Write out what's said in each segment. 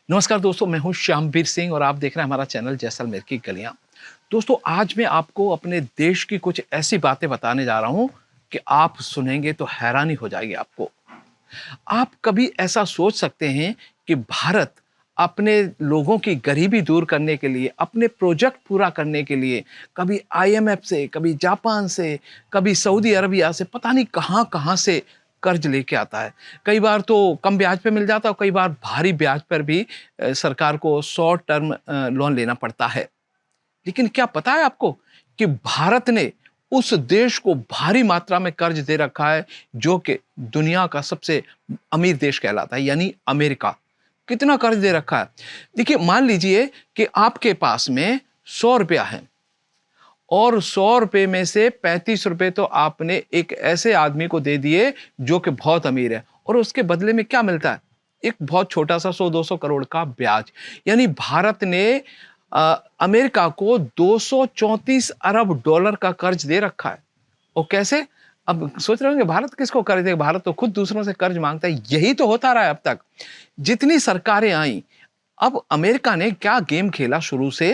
नमस्कार दोस्तों, मैं हूं श्यामवीर सिंह और आप देख रहे हैं हमारा चैनल जैसलमेर की गलियां। दोस्तों, आज मैं आपको अपने देश की कुछ ऐसी बातें बताने जा रहा हूं कि आप सुनेंगे तो हैरानी हो जाएगी आपको। आप कभी ऐसा सोच सकते हैं कि भारत अपने लोगों की गरीबी दूर करने के लिए, अपने प्रोजेक्ट पूरा करने के लिए कभी आईएमएफ से, कभी जापान से, कभी सऊदी अरबिया से, पता नहीं कहां-कहां से कर्ज लेके आता है। कई बार तो कम ब्याज पे मिल जाता है और कई बार भारी ब्याज पर भी सरकार को शॉर्ट टर्म लोन लेना पड़ता है। लेकिन क्या पता है आपको कि भारत ने उस देश को भारी मात्रा में कर्ज दे रखा है जो कि दुनिया का सबसे अमीर देश कहलाता है, यानी अमेरिका। कितना कर्ज दे रखा है? देखिए, मान लीजिए कि आपके पास में 100 रुपया है और 100 रुपए में से 35 रुपए तो आपने एक ऐसे आदमी को दे दिए जो कि बहुत अमीर है, और उसके बदले में क्या मिलता है? एक बहुत छोटा सा 100-200 करोड़ का ब्याज। यानी भारत ने अमेरिका को 234 अरब डॉलर का कर्ज दे रखा है। और कैसे? अब सोच रहे होंगे भारत किसको कर्ज देगा? भारत तो खुद दूसरों से कर्ज मांगता है। यही तो होता रहा है अब तक। जितनी सरकारें आई, अब अमेरिका ने क्या गेम खेला शुरू से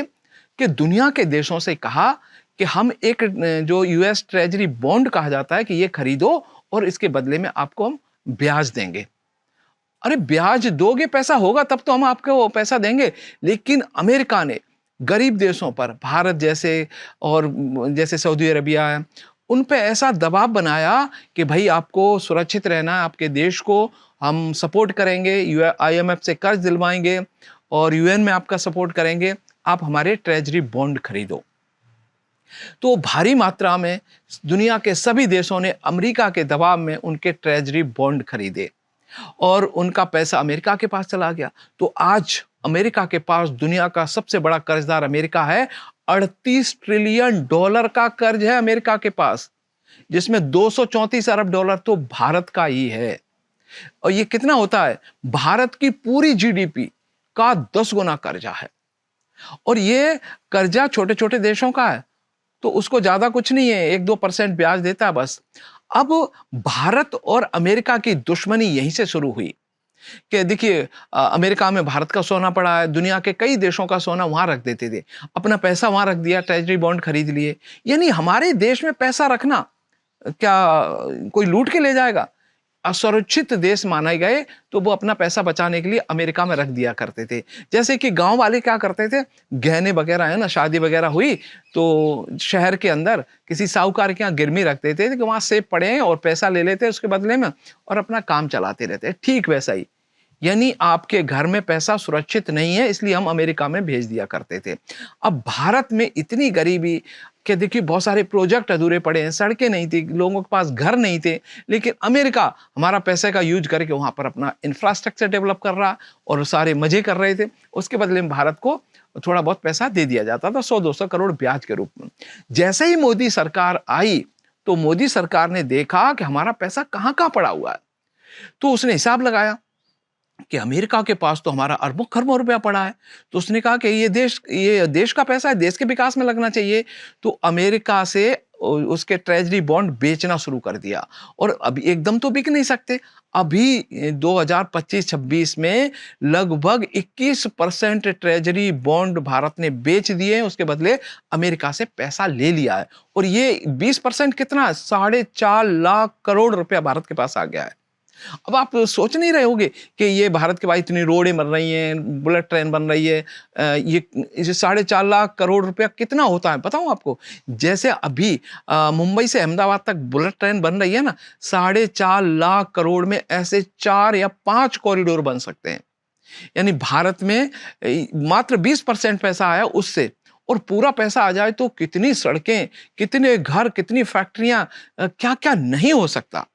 कि दुनिया के देशों से कहा कि हम एक जो यूएस ट्रेजरी बॉन्ड कहा जाता है कि ये खरीदो और इसके बदले में आपको हम ब्याज देंगे। अरे ब्याज दोगे, पैसा होगा तब तो हम आपको वो पैसा देंगे। लेकिन अमेरिका ने गरीब देशों पर, भारत जैसे और जैसे सऊदी अरबिया है, उन पे ऐसा दबाव बनाया कि भाई आपको सुरक्षित रहना है, आपके देश को हम सपोर्ट करेंगे, आईएमएफ से कर्ज दिलवाएंगे और यूएन में आपका सपोर्ट करेंगे, आप हमारे ट्रेजरी बॉन्ड खरीदो। तो भारी मात्रा में दुनिया के सभी देशों ने अमेरिका के दबाव में उनके ट्रेजरी बॉन्ड खरीदे और उनका पैसा अमेरिका के पास चला गया। तो आज अमेरिका के पास दुनिया का सबसे बड़ा कर्जदार अमेरिका है। 38 ट्रिलियन डॉलर का कर्ज है अमेरिका के पास, जिसमें 234 अरब डॉलर तो भारत का ही है। और ये कितना होता है? भारत की पूरी जीडीपी का 10 गुना कर्जा है। और ये कर्जा छोटे छोटे देशों का है, तो उसको ज्यादा कुछ नहीं है, 1-2% ब्याज देता है बस। अब भारत और अमेरिका की दुश्मनी यहीं से शुरू हुई कि देखिए, अमेरिका में भारत का सोना पड़ा है, दुनिया के कई देशों का सोना वहां रख देते थे, अपना पैसा वहां रख दिया, ट्रेजरी बॉन्ड खरीद लिए। यानी हमारे देश में पैसा रखना क्या कोई लूट के ले जाएगा? असुरक्षित देश माने गए तो वो अपना पैसा बचाने के लिए अमेरिका में रख दिया करते थे। जैसे कि गांव वाले क्या करते थे, गहने वगैरह है ना, शादी वगैरह हुई तो शहर के अंदर किसी साहूकार के यहाँ गिरवी रख देते थे कि वहां सेब पड़े हैं और पैसा ले लेते उसके बदले में और अपना काम चलाते रहते। ठीक वैसा ही, यानी आपके घर में पैसा सुरक्षित नहीं है, इसलिए हम अमेरिका में भेज दिया करते थे। अब भारत में इतनी गरीबी कि देखिए बहुत सारे प्रोजेक्ट अधूरे पड़े हैं, सड़कें नहीं थी, लोगों के पास घर नहीं थे, लेकिन अमेरिका हमारा पैसे का यूज करके वहां पर अपना इंफ्रास्ट्रक्चर डेवलप कर रहा और सारे मजे कर रहे थे। उसके बदले में भारत को थोड़ा बहुत पैसा दे दिया जाता था, 100-200 करोड़ ब्याज के रूप में। जैसे ही मोदी सरकार आई तो मोदी सरकार ने देखा कि हमारा पैसा कहां कहां पड़ा हुआ है, तो उसने हिसाब लगाया कि अमेरिका के पास तो हमारा अरबों खरबों रुपया पड़ा है। तो उसने कहा कि ये देश का पैसा है, देश के विकास में लगना चाहिए। तो अमेरिका से उसके ट्रेजरी बॉन्ड बेचना शुरू कर दिया। और अभी एकदम तो बिक नहीं सकते। अभी 2025-26 में लगभग 21% ट्रेजरी बॉन्ड भारत ने बेच दिए हैं, उसके बदले अमेरिका से पैसा ले लिया है। और ये 20% कितना है? 4.5 लाख करोड़ रुपया भारत के पास आ गया है। अब आप सोच नहीं रहे होंगे कि ये भारत के बाद इतनी रोडें बन रही हैं, बुलेट ट्रेन बन रही है, ये 4.5 लाख करोड़ रुपया कितना होता है बताऊं आपको? जैसे अभी मुंबई से अहमदाबाद तक बुलेट ट्रेन बन रही है ना, 4.5 लाख करोड़ में ऐसे 4 या 5 कॉरिडोर बन सकते हैं। यानी भारत में मात्र 20% पैसा आया उससे, और पूरा पैसा आ जाए तो कितनी सड़कें, कितने घर, कितनी फैक्ट्रियां, क्या क्या नहीं हो सकता।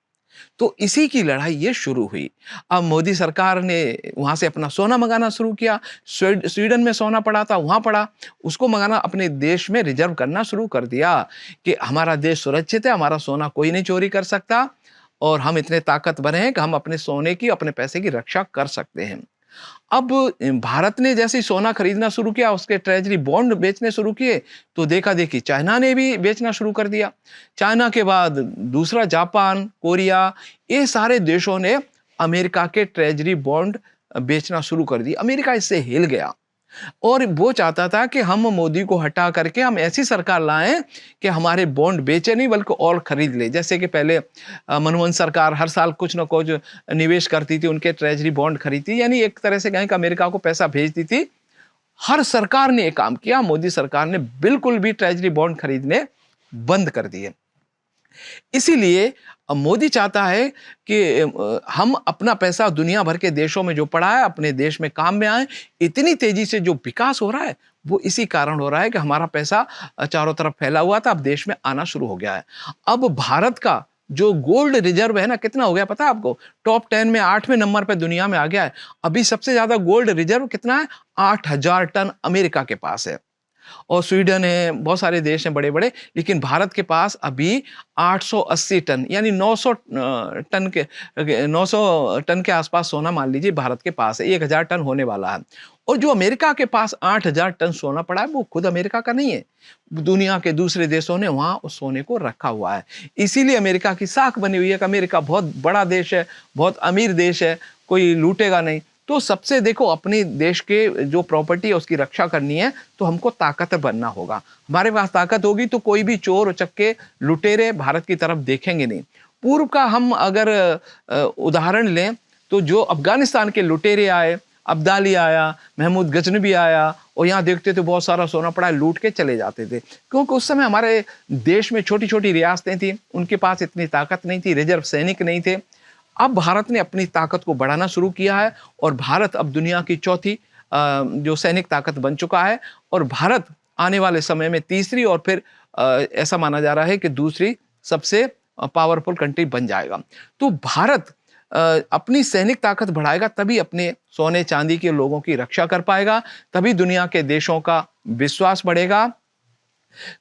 तो इसी की लड़ाई ये शुरू हुई। अब मोदी सरकार ने वहां से अपना सोना मंगाना शुरू किया। स्वीडन में सोना पड़ा था, वहां पड़ा, उसको मंगाना, अपने देश में रिजर्व करना शुरू कर दिया कि हमारा देश सुरक्षित है, हमारा सोना कोई नहीं चोरी कर सकता और हम इतने ताकतवर हैं कि हम अपने सोने की, अपने पैसे की रक्षा कर सकते हैं। अब भारत ने जैसे ही सोना खरीदना शुरू किया, उसके ट्रेजरी बॉन्ड बेचने शुरू किए, तो देखा देखी चाइना ने भी बेचना शुरू कर दिया। चाइना के बाद दूसरा जापान, कोरिया, ये सारे देशों ने अमेरिका के ट्रेजरी बॉन्ड बेचना शुरू कर दी। अमेरिका इससे हिल गया और वो चाहता था कि हम मोदी को हटा करके हम ऐसी सरकार लाएं कि हमारे बॉन्ड बेचे नहीं बल्कि और खरीद ले। जैसे कि पहले मनमोहन सरकार हर साल कुछ न कुछ निवेश करती थी, उनके ट्रेजरी बॉन्ड खरीदती, यानी एक तरह से कहें कि अमेरिका को पैसा भेजती थी। हर सरकार ने ये काम किया, मोदी सरकार ने बिल्कुल भी ट्रेजरी बॉन्ड खरीदने बंद कर दिए। इसीलिए मोदी चाहता है कि हम अपना पैसा दुनिया भर के देशों में जो पड़ा है अपने देश में काम में आए। इतनी तेजी से जो विकास हो रहा है वो इसी कारण हो रहा है कि हमारा पैसा चारों तरफ फैला हुआ था, अब देश में आना शुरू हो गया है। अब भारत का जो गोल्ड रिजर्व है ना, कितना हो गया पता है आपको? टॉप 10 में 8वें नंबर पे दुनिया में आ गया है। अभी सबसे ज्यादा गोल्ड रिजर्व कितना है? 8000 टन अमेरिका के पास है और स्वीडन है, बहुत सारे देश हैं बड़े बड़े, लेकिन भारत के पास अभी 880 टन यानी 900 टन के आसपास सोना मान लीजिए भारत के पास है। 1000 टन होने वाला है। और जो अमेरिका के पास 8000 टन सोना पड़ा है वो खुद अमेरिका का नहीं है, दुनिया के दूसरे देशों ने वहां उस सोने को रखा हुआ है। इसीलिए अमेरिका की साख बनी हुई है कि अमेरिका बहुत बड़ा देश है, बहुत अमीर देश है, कोई लूटेगा नहीं। तो सबसे देखो, अपने देश के जो प्रॉपर्टी है उसकी रक्षा करनी है तो हमको ताकतवर बनना होगा। हमारे पास ताकत होगी तो कोई भी चोर उचक्के लुटेरे भारत की तरफ देखेंगे नहीं। पूर्व का हम अगर उदाहरण लें तो जो अफगानिस्तान के लुटेरे आए, अब्दाली आया, महमूद गजनबी आया और यहाँ देखते थे बहुत सारा सोना पड़ा है, लूट के चले जाते थे। क्योंकि उस समय हमारे देश में छोटी छोटी रियासतें थी, उनके पास इतनी ताकत नहीं थी, रिजर्व सैनिक नहीं थे। अब भारत ने अपनी ताकत को बढ़ाना शुरू किया है और भारत अब दुनिया की चौथी जो सैनिक ताकत बन चुका है और भारत आने वाले समय में तीसरी और फिर ऐसा माना जा रहा है कि दूसरी सबसे पावरफुल कंट्री बन जाएगा। तो भारत अपनी सैनिक ताकत बढ़ाएगा तभी अपने सोने चांदी के लोगों की रक्षा कर पाएगा, तभी दुनिया के देशों का विश्वास बढ़ेगा।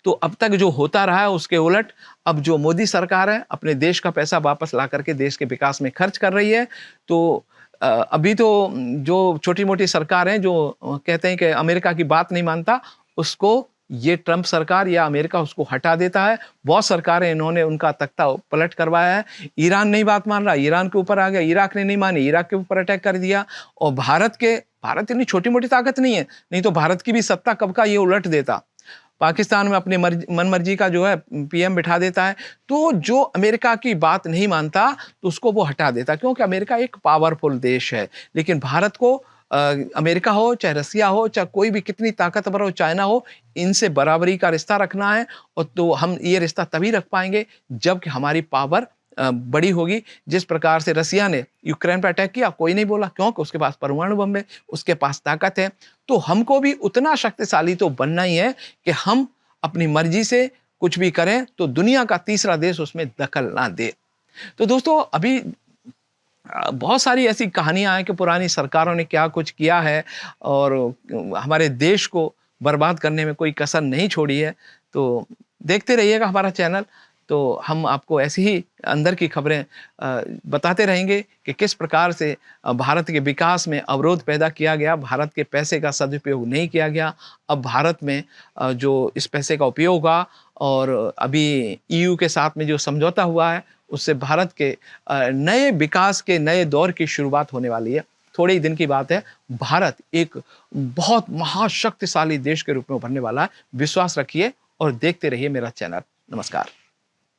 तो अब तक जो होता रहा है उसके उलट अब जो मोदी सरकार है अपने देश का पैसा वापस ला करके देश के विकास में खर्च कर रही है। तो अभी तो जो छोटी मोटी सरकार हैं जो कहते हैं कि अमेरिका की बात नहीं मानता, उसको ये ट्रंप सरकार या अमेरिका उसको हटा देता है। बहुत सरकारें इन्होंने उनका तख्ता पलट करवाया है। ईरान नहीं बात मान रहा, ईरान के ऊपर आ गया, इराक ने नहीं मानी, इराक के ऊपर अटैक कर दिया। और भारत इतनी छोटी मोटी ताकत नहीं है, नहीं तो भारत की भी सत्ता कब का ये उलट देता। पाकिस्तान में अपने मनमर्जी का जो है पीएम बिठा देता है। तो जो अमेरिका की बात नहीं मानता तो उसको वो हटा देता, क्योंकि अमेरिका एक पावरफुल देश है। लेकिन भारत को अमेरिका हो चाहे रसिया हो चाहे कोई भी कितनी ताकतवर हो, चाइना हो, इनसे बराबरी का रिश्ता रखना है। और तो हम ये रिश्ता तभी रख पाएंगे जबकि हमारी पावर बड़ी होगी। जिस प्रकार से रसिया ने यूक्रेन पर अटैक किया, कोई नहीं बोला, क्योंकि उसके पास परमाणु बम है, उसके पास ताकत है। तो हमको भी उतना शक्तिशाली तो बनना ही है कि हम अपनी मर्जी से कुछ भी करें तो दुनिया का तीसरा देश उसमें दखल ना दे। तो दोस्तों, अभी बहुत सारी ऐसी कहानियां हैं कि पुरानी सरकारों ने क्या कुछ किया है और हमारे देश को बर्बाद करने में कोई कसर नहीं छोड़ी है। तो देखते रहिएगा हमारा चैनल, तो हम आपको ऐसी ही अंदर की खबरें बताते रहेंगे कि किस प्रकार से भारत के विकास में अवरोध पैदा किया गया, भारत के पैसे का सदुपयोग नहीं किया गया। अब भारत में जो इस पैसे का उपयोग होगा और अभी ईयू के साथ में जो समझौता हुआ है उससे भारत के नए विकास के नए दौर की शुरुआत होने वाली है। थोड़े ही दिन की बात है, भारत एक बहुत महाशक्तिशाली देश के रूप में उभरने वाला है। विश्वास रखिए और देखते रहिए मेरा चैनल। नमस्कार।